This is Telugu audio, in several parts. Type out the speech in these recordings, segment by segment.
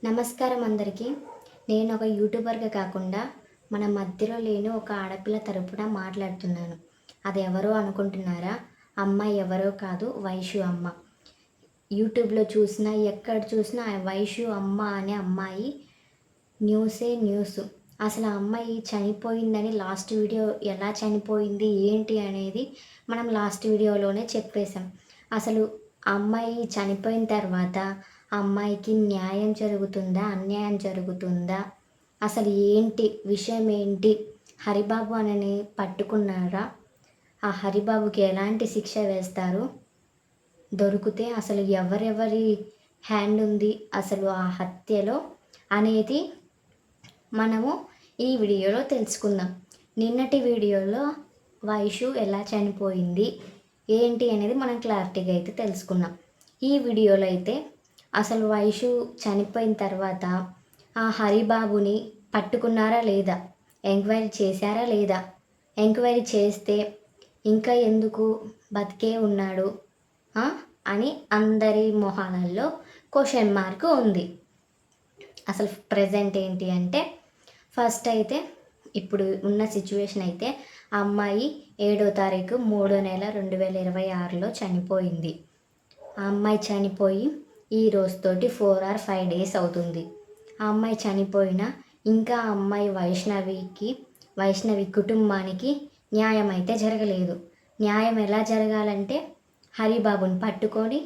నమస్కారం అందరికీ. నేను ఒక యూట్యూబర్గా కాకుండా మన మధ్యలో లేని ఒక ఆడపిల్ల తరపున మాట్లాడుతున్నాను. అది ఎవరో అనుకుంటున్నారా? అమ్మాయి ఎవరో కాదు, వైషు అమ్మ. యూట్యూబ్లో చూసినా ఎక్కడ చూసినా వైషు అమ్మ అనే అమ్మాయి న్యూస్. అసలు ఆ అమ్మాయి చనిపోయిందని లాస్ట్ వీడియో ఎలా చనిపోయింది ఏంటి అనేది మనం లాస్ట్ వీడియోలోనే చెప్పేశాం. అసలు ఆ అమ్మాయి చనిపోయిన తర్వాత ఆ అమ్మాయికి న్యాయం జరుగుతుందా, అన్యాయం జరుగుతుందా, అసలు ఏంటి విషయం ఏంటి, హరిబాబు అనని పట్టుకున్నారా, ఆ హరిబాబుకి ఎలాంటి శిక్ష వేస్తారు, దొరికితే అసలు ఎవరెవరి హ్యాండ్ ఉంది అసలు ఆ హత్యలో అనేది మనము ఈ వీడియోలో తెలుసుకుందాం. నిన్నటి వీడియోలో వైషు ఎలా చనిపోయింది ఏంటి అనేది మనం క్లారిటీగా అయితే తెలుసుకున్నాం. ఈ వీడియోలో అయితే అసలు వైషు చనిపోయిన తర్వాత ఆ హరిబాబుని పట్టుకున్నారా లేదా, ఎంక్వైరీ చేశారా లేదా, ఎంక్వైరీ చేస్తే ఇంకా ఎందుకు బతికే ఉన్నాడు అని అందరి మొహాలలో క్వశ్చన్ మార్క్ ఉంది. అసలు ప్రజెంట్ ఏంటి అంటే, ఫస్ట్ అయితే ఇప్పుడు ఉన్న సిచ్యువేషన్ అయితే ఆ అమ్మాయి 7వ తారీఖు 3వ నెల 2026లో చనిపోయింది. ఆ అమ్మాయి చనిపోయి ఈ రోజుతోటి 4 or 5 days అవుతుంది. ఆ అమ్మాయి చనిపోయినా ఇంకా ఆ అమ్మాయి వైష్ణవి కుటుంబానికి న్యాయం అయితే జరగలేదు. న్యాయం ఎలా జరగాలంటే హరిబాబుని పట్టుకొని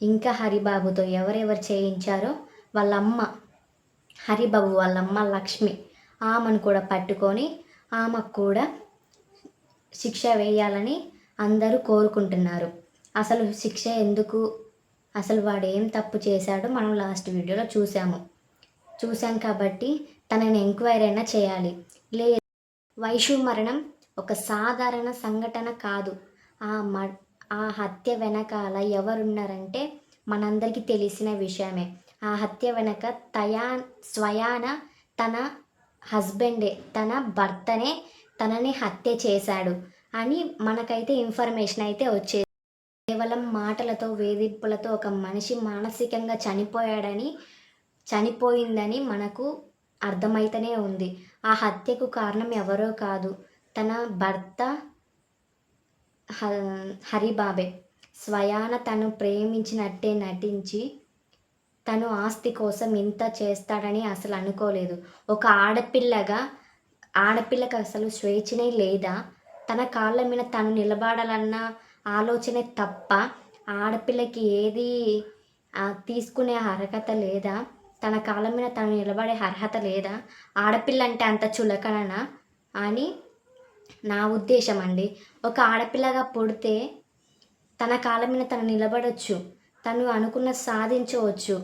ఇంకా హరిబాబుతో ఎవరెవరు చేయించారో వాళ్ళమ్మ, హరిబాబు వాళ్ళమ్మ లక్ష్మి, ఆమెను కూడా పట్టుకొని ఆమెకు కూడా శిక్ష వేయాలని అందరూ కోరుకుంటున్నారు. అసలు శిక్ష ఎందుకు, అసలు వాడు ఏం తప్పు చేశాడో మనం లాస్ట్ వీడియోలో చూసాం కాబట్టి తనని ఎంక్వైరీ అయినా చేయాలి. లేదు, వైషు మరణం ఒక సాధారణ సంఘటన కాదు. ఆ హత్య వెనకాల ఎవరున్నారంటే మనందరికీ తెలిసిన విషయమే. ఆ హత్య వెనక స్వయాన తన హస్బెండే, తన భర్తనే తనని హత్య చేశాడు అని మనకైతే ఇన్ఫర్మేషన్ అయితే వచ్చేది. కేవలం మాటలతో, వేధింపులతో ఒక మనిషి మానసికంగా చనిపోయిందని మనకు అర్థమైతేనే ఉంది. ఆ హత్యకు కారణం ఎవరో కాదు, తన భర్త హరిబాబే. స్వయాన తను ప్రేమించినట్టే నటించి తను ఆస్తి కోసం ఇంత చేస్తాడని అసలు అనుకోలేదు. ఒక ఆడపిల్లకి అసలు స్వేచ్ఛనే లేదా? తన కాళ్ళ మీద తను నిలబడాలన్న ఆలోచనే తప్ప ఆడపిల్లకి ఏది తీసుకునే అర్హత లేదా? తన కాళ్ళ మీద తను నిలబడే అర్హత లేదా? ఆడపిల్ల అంటే అంత చులకననా అని నా ఉద్దేశం అండి. ఒక ఆడపిల్లగా పుడితే తన కాళ్ళ మీద తను నిలబడవచ్చు, తను అనుకున్న సాధించవచ్చు,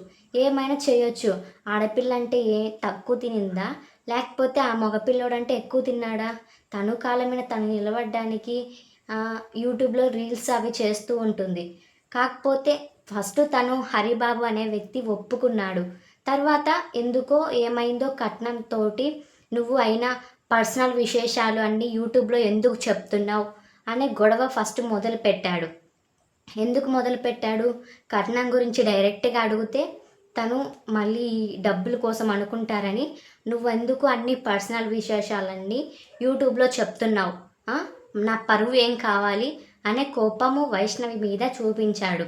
ఏమైనా చేయొచ్చు. ఆడపిల్ల అంటే తక్కువ తినిందా, లేకపోతే ఆ మగపిల్లోడంటే ఎక్కువ తిన్నాడా? తను కాళ్ళ మీద తను నిలబడడానికి యూట్యూబ్లో రీల్స్ అవి చేస్తూ ఉంటుంది. కాకపోతే ఫస్ట్ తను హరిబాబు అనే వ్యక్తి ఒప్పుకున్నాడు. తర్వాత ఎందుకో ఏమైందో కట్నంతో నువ్వు అయినా పర్సనల్ విశేషాలు అన్నీ యూట్యూబ్లో ఎందుకు చెప్తున్నావు అనే గొడవ ఫస్ట్ మొదలుపెట్టాడు. ఎందుకు మొదలుపెట్టాడు? కట్నం గురించి డైరెక్ట్గా అడిగితే తను మళ్ళీ డబ్బుల కోసం అనుకుంటారని నువ్వెందుకు అన్ని పర్సనల్ విశేషాలన్నీ యూట్యూబ్లో చెప్తున్నావు, నా పరువు ఏం కావాలి అనే కోపము వైష్ణవి మీద చూపించాడు.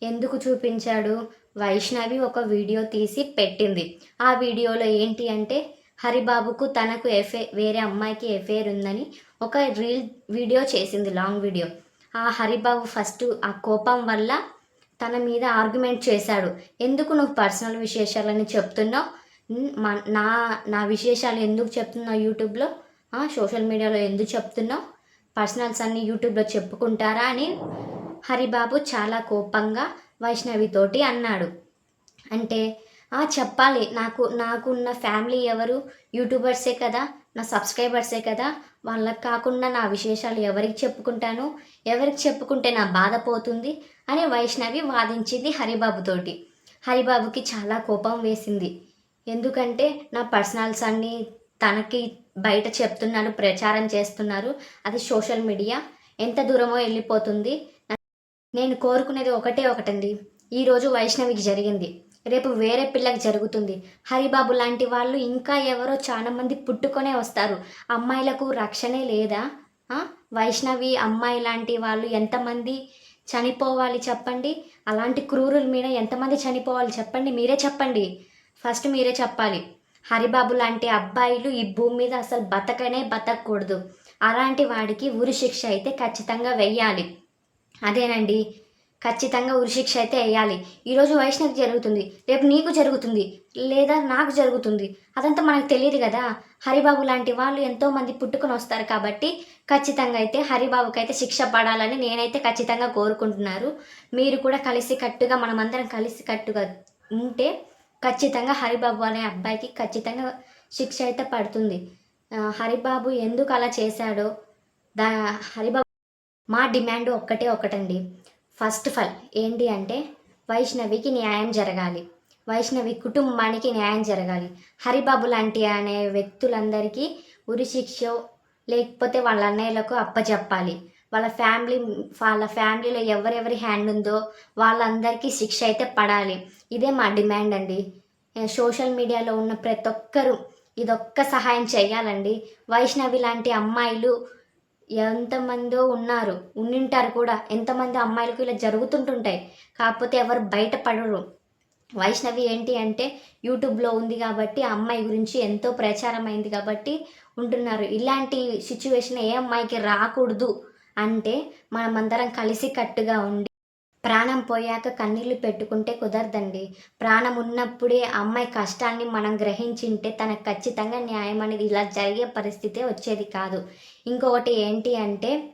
ఎందుకు చూపించాడు? వైష్ణవి ఒక వీడియో తీసి పెట్టింది. ఆ వీడియోలో ఏంటి అంటే హరిబాబుకు తనకు వేరే అమ్మాయికి ఎఫైర్ ఉందని ఒక వీడియో చేసింది, లాంగ్ వీడియో. ఆ హరిబాబు ఫస్ట్ ఆ కోపం వల్ల తన మీద ఆర్గ్యుమెంట్ చేశాడు. ఎందుకు నువ్వు పర్సనల్ విశేషాలని చెప్తున్నావు, నా విశేషాలు ఎందుకు చెప్తున్నావు యూట్యూబ్లో, సోషల్ మీడియాలో ఎందుకు చెప్తున్నావు, పర్సనల్స్ అన్నీ యూట్యూబ్లో చెప్పుకుంటారా అని హరిబాబు చాలా కోపంగా వైష్ణవితోటి అన్నాడు. అంటే చెప్పాలి, నాకున్న ఫ్యామిలీ ఎవరు, యూట్యూబర్సే కదా, నా సబ్స్క్రైబర్సే కదా, వాళ్ళకి కాకుండా నా విశేషాలు ఎవరికి చెప్పుకుంటాను, ఎవరికి చెప్పుకుంటే నా బాధ పోతుంది అని వైష్ణవి వాదించింది హరిబాబుతోటి. హరిబాబుకి చాలా కోపం వేసింది. ఎందుకంటే నా పర్సనల్స్ అన్నీ తనకి బయట చెప్తున్నాడు, ప్రచారం చేస్తున్నారు, అది సోషల్ మీడియా ఎంత దూరమో వెళ్ళిపోతుంది. నేను కోరుకునేది ఒకటండి, ఈరోజు వైష్ణవికి జరిగింది, రేపు వేరే పిల్లకి జరుగుతుంది. హరిబాబు లాంటి వాళ్ళు ఇంకా ఎవరో చాలా మంది పుట్టుకొనే వస్తారు. అమ్మాయిలకు రక్షణే లేదా? ఆ! వైష్ణవి అమ్మాయి లాంటి వాళ్ళు ఎంతమంది చనిపోవాలి చెప్పండి? అలాంటి క్రూరుల మీద ఎంతమంది చనిపోవాలి చెప్పండి? మీరే చెప్పండి. ఫస్ట్ మీరే చెప్పాలి. హరిబాబు లాంటి అబ్బాయిలు ఈ భూమి మీద అసలు బతకనే బతకూడదు. అలాంటి వాడికి ఉరిశిక్ష అయితే ఖచ్చితంగా వెయ్యాలి. అదేనండి. ఖచ్చితంగా ఉరిశిక్ష అయితే ఎయ్యాలి. ఈరోజు వైష్ణవికి జరుగుతుంది. రేపు నీకు జరుగుతుంది. లేదా నాకు జరుగుతుంది. అదంతా మనకు తెలీదు గదా! హరిబాబు లాంటి వాళ్ళు ఎంతోమంది పుట్టుకొనొస్తారు కాబట్టి, ఖచ్చితంగా అయితే హరిబాబుకైతే శిక్ష పడాలని నేనైతే ఖచ్చితంగా కోరుకుంటున్నారు. మీరు కూడా కలిసికట్టుగా మనమందరం కలిసికట్టుగా ఉంటే, ఖచ్చితంగా హరిబాబు అనే అబ్బాయికి ఖచ్చితంగా శిక్ష అయితే పడుతుంది. హరిబాబు ఎందుకు అలా చేశాడో దా హరిబాబు మా డిమాండ్ ఒక్కటే ఒకటండి. ఫస్ట్ ఆఫ్ ఆల్ ఏంటి అంటే వైష్ణవికి న్యాయం జరగాలి. వైష్ణవి కుటుంబానికి న్యాయం జరగాలి. హరిబాబు లాంటి అనే వ్యక్తులందరికీ ఉరిశిక్షో లేకపోతే వాళ్ళ అన్నయ్యలకు అప్పచెప్పాలి. వాళ్ళ ఫ్యామిలీలో ఎవరెవరి హ్యాండ్ ఉందో వాళ్ళందరికీ శిక్ష అయితే పడాలి. ఇదే మా డిమాండ్ అండి. సోషల్ మీడియాలో ఉన్న ప్రతి ఒక్కరూ ఇదొక్క సహాయం చేయాలండి. వైష్ణవి లాంటి అమ్మాయిలు ఎంతమందో ఉన్నారు. ఉండింటారు కూడా. ఎంతమంది అమ్మాయిలకు ఇలా జరుగుతుంటుంటాయి. కాకపోతే ఎవరు బయటపడరు. వైష్ణవి ఏంటి అంటే యూట్యూబ్లో ఉంది కాబట్టి ఆ అమ్మాయి గురించి ఎంతో ప్రచారం అయింది కాబట్టి ఉంటున్నారు. ఇలాంటి సిచ్యువేషన్ ఏ అమ్మాయికి రాకూడదు అంటే మనమందరం కలిసికట్టుగా ఉండి ప్రాణం పోయాక కన్నీళ్లు పెట్టుకుంటే కుదరదండి. ప్రాణం ఉన్నప్పుడే అమ్మాయి కష్టాన్ని మనం గ్రహించింటే తనకు ఖచ్చితంగా న్యాయం అనేది ఇలా జరిగే పరిస్థితే వచ్చేది కాదు. ఇంకొకటి ఏంటి అంటే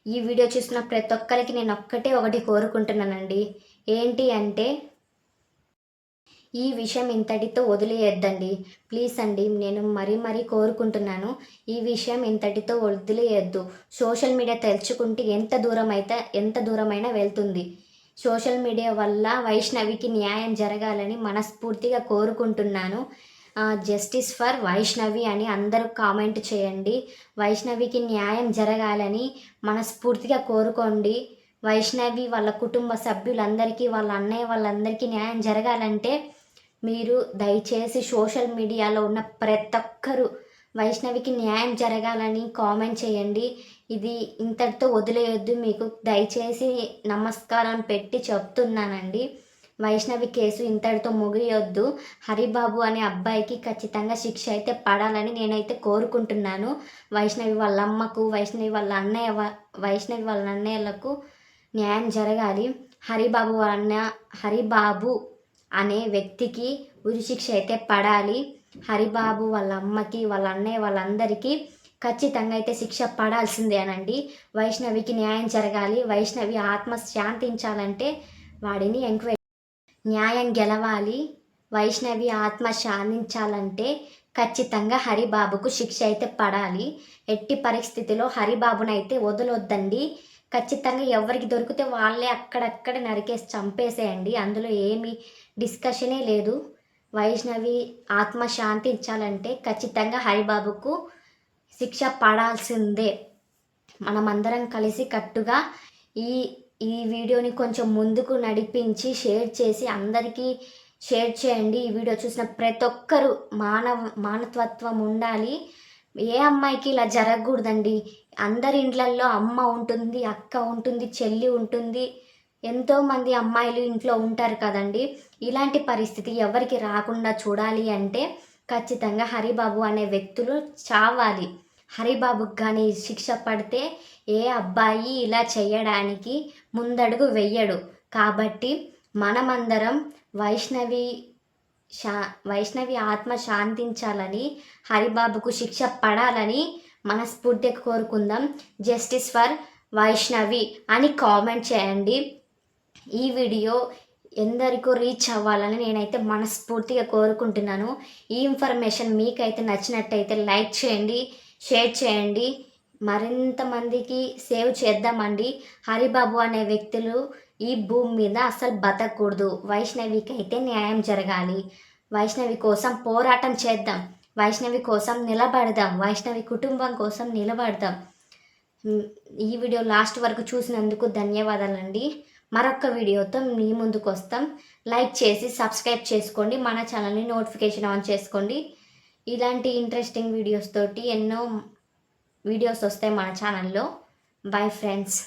ఈ వీడియో చూసిన ప్రతి ఒక్కరికి నేను ఒకటి కోరుకుంటున్నానండి. ఏంటి అంటే ఈ విషయం ఇంతటితో వదిలేయొద్దండి. ప్లీజ్ అండి, నేను మరీ కోరుకుంటున్నాను. ఈ విషయం ఇంతటితో వదిలేయొద్దు. సోషల్ మీడియా తెలుసుకుంటే ఎంత దూరమైనా వెళ్తుంది. సోషల్ మీడియా వల్ల వైష్ణవికి న్యాయం జరగాలని మనస్ఫూర్తిగా కోరుకుంటున్నాను. జస్టిస్ ఫర్ వైష్ణవి అని అందరూ కామెంట్ చేయండి. వైష్ణవికి న్యాయం జరగాలని మనస్ఫూర్తిగా కోరుకోండి. వైష్ణవి వాళ్ళ కుటుంబ సభ్యులందరికీ, వాళ్ళ అన్నయ్య వాళ్ళందరికీ న్యాయం జరగాలంటే మీరు దయచేసి సోషల్ మీడియాలో ఉన్న ప్రతి ఒక్కరూ వైష్ణవికి న్యాయం జరగాలని కామెంట్ చేయండి. ఇది ఇంతటితో వదిలేయొద్దు. మీకు దయచేసి నమస్కారం పెట్టి చెప్తున్నానండి. వైష్ణవి కేసు ఇంతటితో ముగియొద్దు. హరిబాబు అనే అబ్బాయికి ఖచ్చితంగా శిక్ష అయితే పడాలని నేనైతే కోరుకుంటున్నాను. వైష్ణవి వాళ్ళ అమ్మకు, వైష్ణవి వాళ్ళ అన్నయ్యలకు న్యాయం జరగాలి. హరిబాబు అనే వ్యక్తికి ఉరిశిక్ష అయితే పడాలి. హరిబాబు వాళ్ళ అమ్మకి, వాళ్ళ అన్నయ్య వాళ్ళందరికీ ఖచ్చితంగా అయితే శిక్ష పడాల్సిందేనండి. వైష్ణవికి న్యాయం జరగాలి. వైష్ణవి ఆత్మ శాంతించాలంటే వాడిని న్యాయం గెలవాలి. వైష్ణవి ఆత్మ శాంతించాలంటే ఖచ్చితంగా హరిబాబుకు శిక్ష అయితే పడాలి. ఎట్టి పరిస్థితిలో హరిబాబునైతే వదలొద్దండి. ఖచ్చితంగా ఎవరికి దొరికితే వాళ్ళే అక్కడక్కడ నరికేసి చంపేసేయండి. అందులో ఏమీ డిస్కషనే లేదు. వైష్ణవి ఆత్మ శాంతించాలంటే ఖచ్చితంగా హరిబాబుకు శిక్ష పడాల్సిందే. మనమందరం కలిసి కట్టుగా ఈ వీడియోని కొంచెం ముందుకు నడిపించి షేర్ చేసి అందరికీ షేర్ చేయండి. ఈ వీడియో చూసిన ప్రతి ఒక్కరూ మానవత్వం ఉండాలి. ఏ అమ్మాయికి ఇలా జరగకూడదండి. అందరి ఇండ్లల్లో అమ్మ ఉంటుంది, అక్క ఉంటుంది, చెల్లి ఉంటుంది. ఎంతోమంది అమ్మాయిలు ఇంట్లో ఉంటారు కదండి. ఇలాంటి పరిస్థితి ఎవరికి రాకుండా చూడాలి అంటే ఖచ్చితంగా హరిబాబు అనే వ్యక్తులు చావాలి. హరిబాబుకి కానీ శిక్ష పడితే ఏ అబ్బాయి ఇలా చేయడానికి ముందడుగు వెయ్యడు. కాబట్టి మనమందరం వైష్ణవి ఆత్మ శాంతించాలని, హరిబాబుకు శిక్ష పడాలని మనస్ఫూర్తిగా కోరుకుందాం. జస్టిస్ ఫర్ వైష్ణవి అని కామెంట్ చేయండి. ఈ వీడియో ఎందరికో రీచ్ అవ్వాలని నేనైతే మనస్ఫూర్తిగా కోరుకుంటున్నాను. ఈ ఇన్ఫర్మేషన్ మీకైతే నచ్చినట్టయితే లైక్ చేయండి, షేర్ చేయండి. మరింత మందికి సేవ్ చేద్దామండి. హరిబాబు అనే వ్యక్తులు ఈ భూమి మీద అసలు బతకూడదు. వైష్ణవికి అయితే న్యాయం జరగాలి. వైష్ణవి కోసం పోరాటం చేద్దాం. వైష్ణవి కోసం నిలబడదాం. వైష్ణవి కుటుంబం కోసం నిలబడదాం. ఈ వీడియో లాస్ట్ వరకు చూసినందుకు ధన్యవాదాలండి. మరొక వీడియోతో మీ ముందుకు వస్తాం. లైక్ చేసి సబ్స్క్రైబ్ చేసుకోండి. మన ఛానల్ని నోటిఫికేషన్ ఆన్ చేసుకోండి. ఇలాంటి ఇంట్రెస్టింగ్ వీడియోస్ తోటి ఎన్నో వీడియోస్ వస్తాయి మన ఛానల్లో. Bye friends.